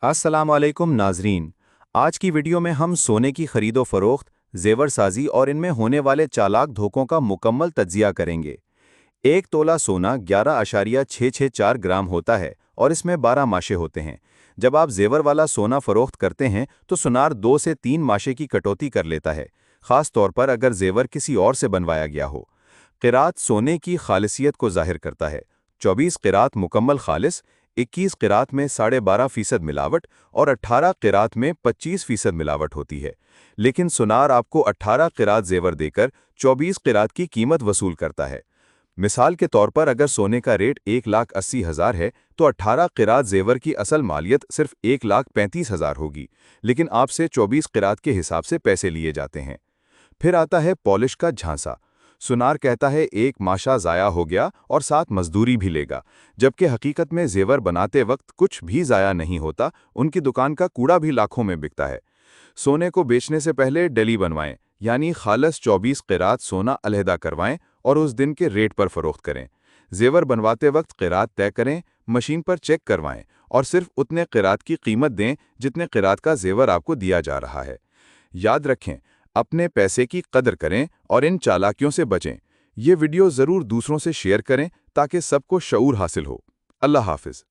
अस्सलाम वालेकुम नाजरीन। आज की वीडियो में हम सोने की खरीदो फरोख्त, जेवर साजी और इनमें होने वाले चालाक धोखों का मुकम्मल तज्जिया करेंगे। एक तोला सोना 11,664 ग्राम होता है और इसमें 12 माशे होते हैं। जब आप जेवर वाला सोना फरोख्त करते हैं तो सुनार 2 से 3 माशे की कटौती कर लेता है, खास तौर पर अगर जेवर किसी और से बनवाया गया हो। क़िरात सोने की खालिसियत को जाहिर करता है। 24 क़िरात मुकम्मल खालिस, 21 क़िरात में 12.5% मिलावट और 18 क़िरात में 25% मिलावट होती है। लेकिन सुनार आपको 18 क़िरात जेवर देकर 24 क़िरात की कीमत वसूल करता है। मिसाल के तौर पर अगर सोने का रेट 1,80,000 है तो 18 क़िरात जेवर की असल मालियत सिर्फ 1,35,000 होगी, लेकिन आपसे 24 क़िरात के हिसाब से पैसे लिए जाते हैं। फिर आता है पॉलिश का झांसा। सुनार कहता है एक माशा ज़ाया हो गया और साथ मजदूरी भी लेगा, जबकि हकीकत में जेवर बनाते वक्त कुछ भी ज़ाया नहीं होता। उनकी दुकान का कूड़ा भी लाखों में बिकता है। सोने को बेचने से पहले डली बनवाएं, यानी खालस 24 क़िरात सोना अलहदा करवाएं और उस दिन के रेट पर फरोख्त करें। जेवर बनवाते वक्त क़िरात तय करें, मशीन पर चेक करवाएं और सिर्फ उतने क़िरात की कीमत दें जितने क़िरात का जेवर आपको दिया जा रहा है। याद रखें, अपने पैसे की कदर करें और इन चालाकियों से बचें। ये वीडियो ज़रूर दूसरों से शेयर करें ताकि सबको शऊर हासिल हो। अल्लाह हाफ़िज़।